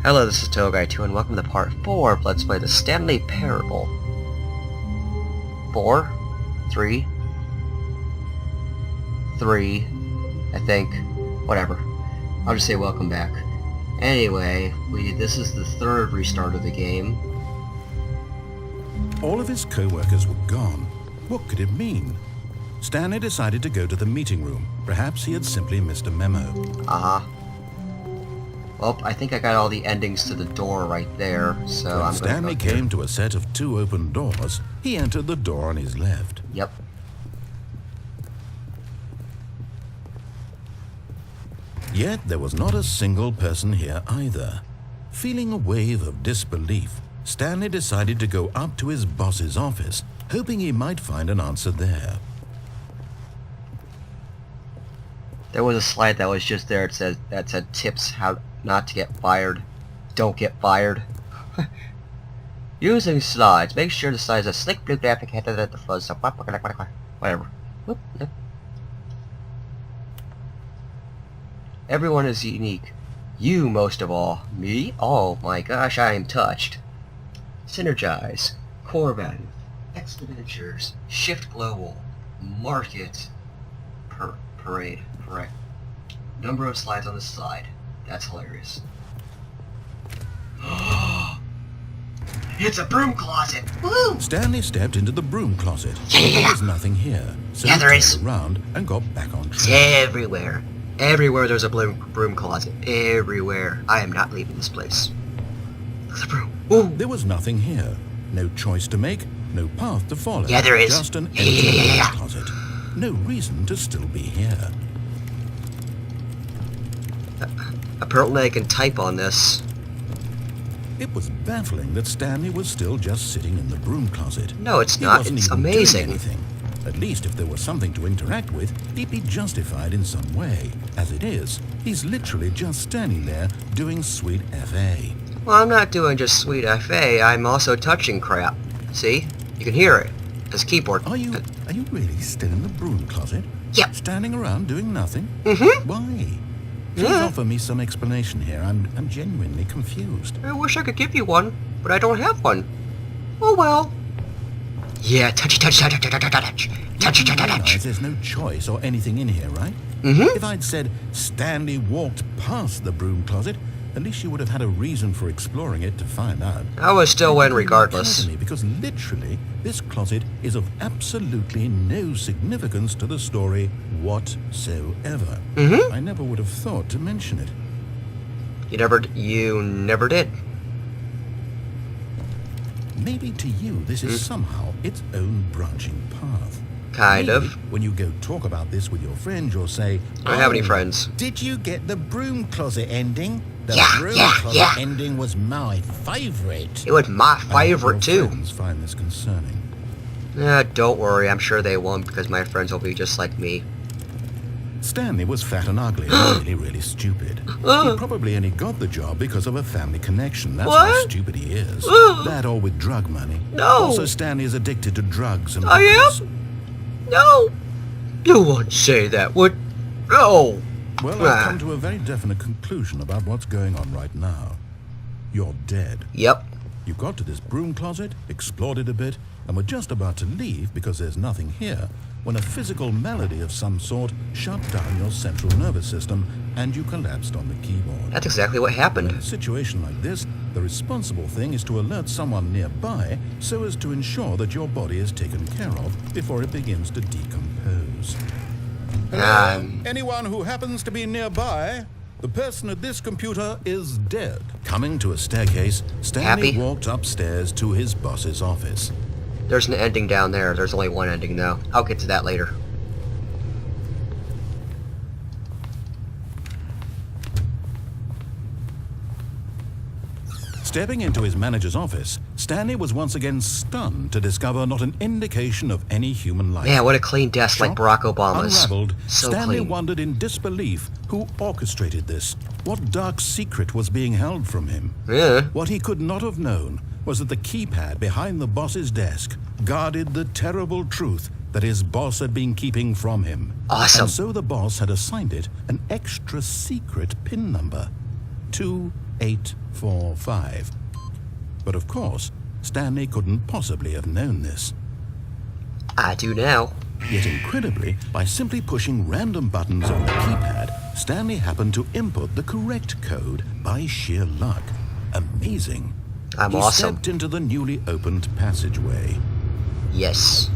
Hello, this is Togai2 and welcome to part 4 of Let's Play the Stanley Parable. 4? 3? 3, I think. Whatever. I'll just say welcome back. Anyway, this is the third restart of the game. All of his co-workers were gone. What could it mean? Stanley decided to go to the meeting room. Perhaps he had simply missed a memo. Well, I think I got all the endings to the door right there, so When I'm Stanley came to a set of 2 open doors, he entered the door on his left. Yep. Yet there was not a single person here either. Feeling a wave of disbelief, Stanley decided to go up to his boss's office, hoping he might find an answer there. There was a slide that was just there. That said tips how not to get fired. Don't get fired. Using slides. Make sure the slides are slick blue graphic headed at the fuzz. Whatever. Whoop, yep. Everyone is unique. You most of all. Me? Oh my gosh, I am touched. Synergize. Core value. Expenditures. Shift global. Market. Parade. Correct. Number of slides on the slide. That's hilarious. It's a broom closet! Woo! Stanley stepped into the broom closet. Yeah. There was nothing here, so Yeah, he there turned is. around and got back on It's track. everywhere. Everywhere there's a broom closet. Everywhere. I am not leaving this place. Look at the broom. Ooh! There was nothing here. No choice to make, no path to follow. Yeah, there is. Just an empty Yeah. broom closet. No reason to still be here. Apparently I can type on this. It was baffling that Stanley was still just sitting in the broom closet. No, it's He not. wasn't It's even doing amazing. anything. At least if there was something to interact with, he'd be justified in some way. As it is, he's literally just standing there doing sweet FA. Well, I'm not doing just sweet FA. I'm also touching crap. See? You can hear it. This keyboard. Are you really still in the broom closet? Yep. Standing around doing nothing? Mm-hmm. Why? Please offer me some explanation here. I'm genuinely confused. I wish I could give you one, but I don't have one. Oh well. Yeah, touchy. You realize there's no choice or anything in here, right? Mm-hmm. If I'd said Stanley walked past the broom closet, at least you would have had a reason for exploring it to find out. I would still win It didn't regardless. occur to me, because literally, this closet is of absolutely no significance to the story whatsoever. Mm-hmm. I never would have thought to mention it. You never did. Maybe to you, this is somehow its own branching path. Kind Maybe of. when you go talk about this with your friends, you'll say, I don't have any "Oh, friends. Did you get the broom closet ending? The Yeah, broom yeah, closet yeah. ending was my favorite." It was my favorite Your too. friends find this concerning. Don't worry, I'm sure they won't because my friends will be just like me. Stanley was fat and ugly and really stupid. He probably only got the job because of a family connection. That's how What? stupid he is. That or with drug money. No. Also, Stanley is addicted to drugs and I hookers. am? No! You won't say that, would... No! Well, I've come to a very definite conclusion about what's going on right now. You're dead. Yep. You got to this broom closet, explored it a bit, and were just about to leave because there's nothing here, when a physical malady of some sort shut down your central nervous system and you collapsed on the keyboard. That's exactly what In a happened. situation like this, the responsible thing is to alert someone nearby so as to ensure that your body is taken care of before it begins to decompose. Anyone who happens to be nearby, the person at this computer is dead. Coming to a staircase, Stanley Happy? walked upstairs to his boss's office. There's an ending down there. There's only one ending, though. I'll get to that later. Stepping into his manager's office, Stanley was once again stunned to discover not an indication of any human life. Man, what a clean desk like Shocked, Barack Obama's. Unraveled, So Stanley clean. wondered in disbelief who orchestrated this. What dark secret was being held from him? Yeah. What he could not have known was that the keypad behind the boss's desk guarded the terrible truth that his boss had been keeping from him. Awesome. And so the boss had assigned it an extra secret PIN number. 2 845. But of course, Stanley couldn't possibly have known this. I do now. Yet incredibly, by simply pushing random buttons on the keypad, Stanley happened to input the correct code by sheer luck. Amazing. I'm awesome. He stepped into the newly opened passageway. Yes.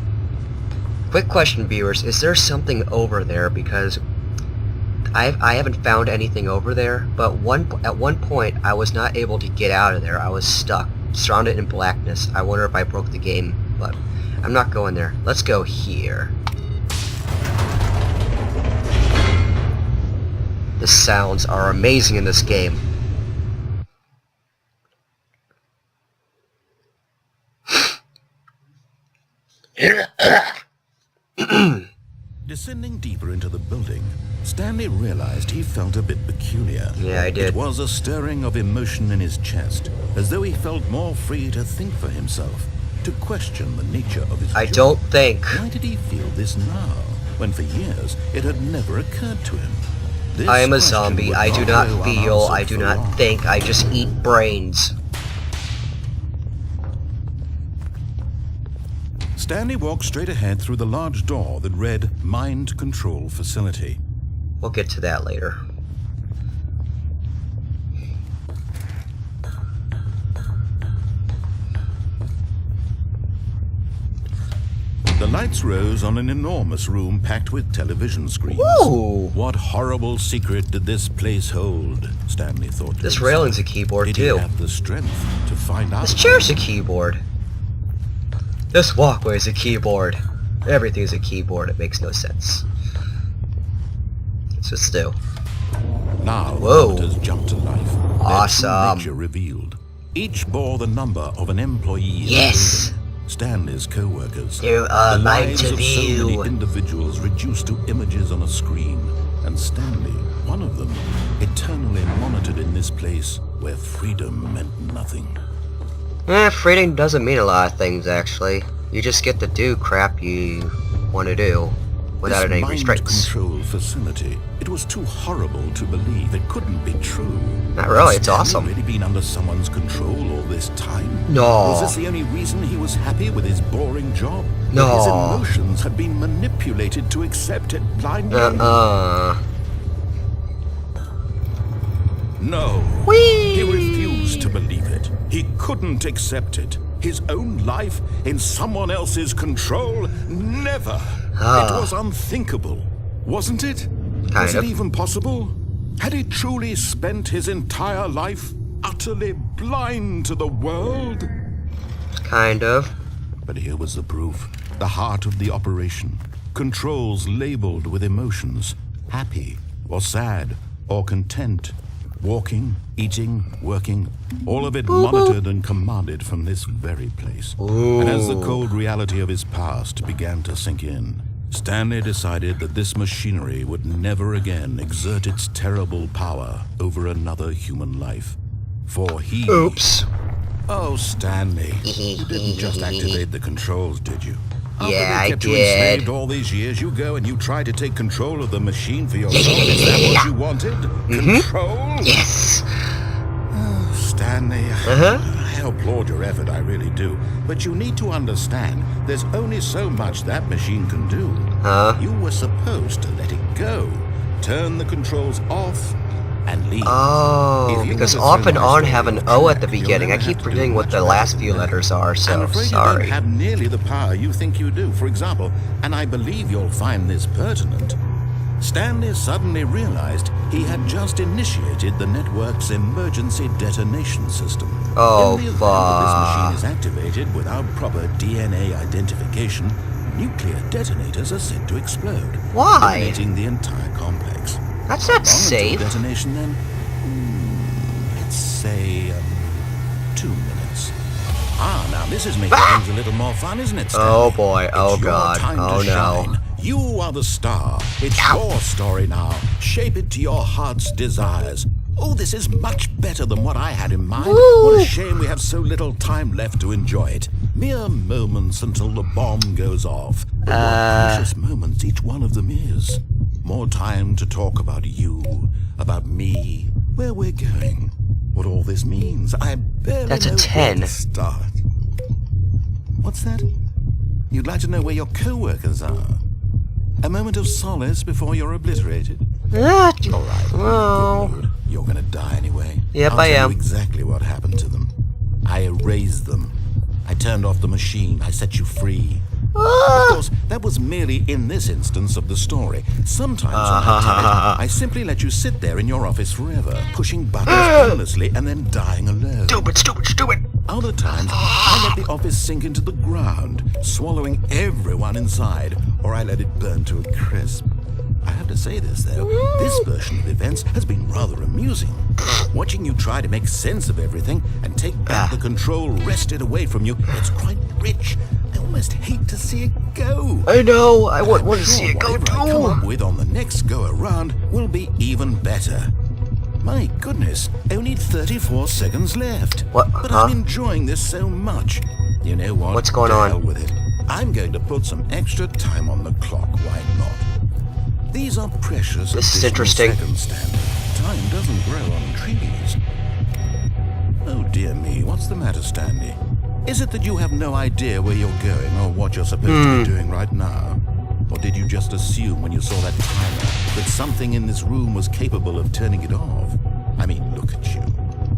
Quick question, viewers. Is there something over there? Because I haven't found anything over there, but at one point I was not able to get out of there. I was stuck, surrounded in blackness. I wonder if I broke the game, but I'm not going there. Let's go here. The sounds are amazing in this game. Descending deeper into the building, Stanley realized he felt a bit peculiar. Yeah, I did. It was a stirring of emotion in his chest, as though he felt more free to think for himself, to question the nature of his I job. don't think. Why did he feel this now, when for years it had never occurred to him? This I am a question zombie. would I do not go feel. unanswered I do for not long. think. I just eat brains. Stanley walked straight ahead through the large door that read Mind Control Facility. We'll get to that later. The lights rose on an enormous room packed with television screens. Ooh! What horrible secret did this place hold? Stanley thought to This himself. railing's a keyboard Did too. he have the strength to find out? This chair's a keyboard. This walkway's a keyboard. Everything's a keyboard. It makes no sense. Let's just do. Now Whoa. the monitors jumped to life. Their true Awesome. nature revealed. Each bore the number of an employee. in the Yes. building. Stanley's co-workers. You are The mine lives to of so many view. individuals reduced to images on a screen. And Stanley, one of them, eternally monitored in this place where freedom meant nothing. Freedom doesn't mean a lot of things, actually. You just get to do crap you want to do without This any mind restraints. control facility, it was too horrible to believe. It couldn't be true. Not really, Had it's Stanley awesome. really been under someone's control all this time? No. Was this the only reason he was happy with his boring job? No. That his emotions had been manipulated to accept it blindly? No. Whee! He refused to believe it. He couldn't accept it. His own life in someone else's control? Never. It was unthinkable, wasn't it? Was of. it even possible? Had he truly spent his entire life utterly blind to the world? Kind of. But here was the proof. The heart of the operation. Controls labeled with emotions. Happy, or sad, or content. Walking, eating, working, all of it monitored and commanded from this very place. Ooh. And as the cold reality of his past began to sink in, Stanley decided that this machinery would never again exert its terrible power over another human life. For he... Oops. Oh, Stanley, you didn't just activate the controls, did you? After Yeah, they I kept you did. enslaved all these years, you go and you try to take control of the machine for yourself. Is that what you wanted? Control? Yes. Stanley, I applaud your effort, I really do. But you need to understand, there's only so much that machine can do. You were supposed to let it go. Turn the controls off and leave. Oh, If you because want to off throw and my on story have an off O at track, the you'll beginning. I never keep have to do forgetting what much the better last than few that. letters are, I'm so afraid you sorry. don't have nearly the power you think you do. For example, and I believe you'll find this pertinent, Stanley suddenly realized he had just initiated the network's emergency detonation system. Oh, In the event that this machine is activated without proper DNA identification, nuclear detonators are said to explode, Why? eliminating the entire complex. That's How not long safe. until detonation then? Let's say 2 minutes. Now this is making things a little more fun, isn't it, Stanley? Oh boy, It's oh your god, time oh to no. shine. You are the star. It's your story now. Shape it to your heart's desires. Oh, this is much better than what I had in mind. What a shame we have so little time left to enjoy it. Mere moments until the bomb goes off. But what precious moments each one of them is. More time to talk about you, about me, where we're going. what all this means. I barely That's a know 10. where to start. What's that? You'd like to know where your co-workers are? A moment of solace before you're obliterated? What? All right. Oh. Good Lord. You're going to die anyway. Yep, I'll I tell am. you exactly what happened to them. I erased them. I turned off the machine. I set you free. Of course, that was merely in this instance of the story. Sometimes when I tell it, I simply let you sit there in your office forever, pushing buttons endlessly and then dying alone. Stupid. Other times, I let the office sink into the ground, swallowing everyone inside, or I let it burn to a crisp. I have to say this, though. This version of events has been rather amusing. Watching you try to make sense of everything and take back the control wrested away from you, it's quite rich. I almost hate to see it go. I know. I want to Sure, see it go whatever I come up too. with on the next go-around will be even better. My goodness, only 34 seconds left. What? But Huh? I'm enjoying this so much. You know what? What's going To on? hell with it. I'm going to put some extra time on the clock. Why not? These are precious This is additional interesting. seconds, Stanley. Time doesn't grow on trees. Oh dear me, what's the matter, Stanley? Is it that you have no idea where you're going or what you're supposed to be doing right now? Or did you just assume when you saw that timer that something in this room was capable of turning it off? I mean, look at you.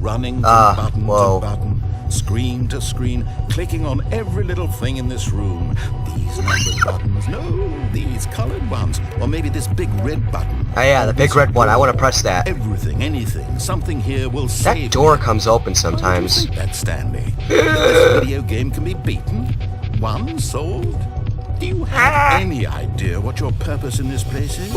Running from button to button, screen to screen, clicking on every little thing in this room. These numbered buttons, no, these colored ones. Or maybe this big red button. Oh yeah, the big red one. I want to press that. Everything, anything, something here will save That door me. comes open Why do you sometimes. think that, Stanley? This video game can be beaten? Won? Solved? Do you have any idea what your purpose in this place is?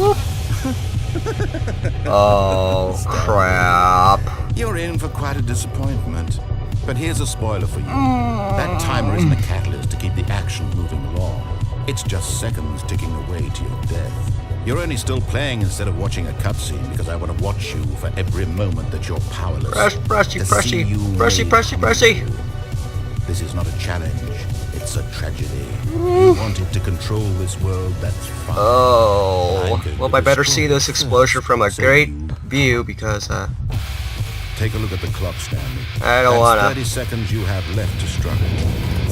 Oh, crap. You're in for quite a disappointment. But here's a spoiler for you. That timer isn't a catalyst to keep the action moving along. It's just seconds ticking away to your death. You're only still playing instead of watching a cutscene because I want to watch you for every moment that you're powerless. Pressy. This is not a challenge. It's a tragedy. You wanted to control this world, that's fine. Oh, well, I better see this destroy explosion first, from a so great you- view because, Take a look at the clock, Stanley. I don't That's wanna. 30 seconds you have left to struggle.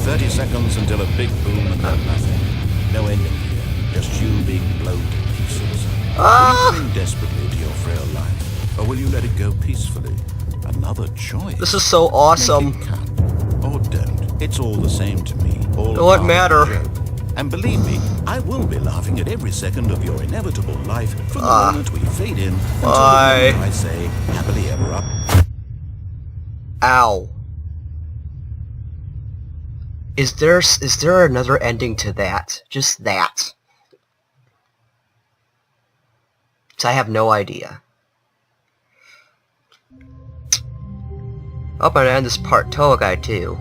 30 seconds until a big boom and then nothing. No ending here. Just you being blown to pieces. Will you cling desperately to your frail life? Or will you let it go peacefully? Another choice. this is so awesome. Make it count. Or don't. It's all the same to me. All It wouldn't part of the matter. joke. And believe me, I will be laughing at every second of your inevitable life from the moment we fade in until Bye. the moment I say, happily ever up. Ow. Is there another ending to that? Just that. 'Cause I have no idea. Oh, I'm gonna end this part Toa Guy too.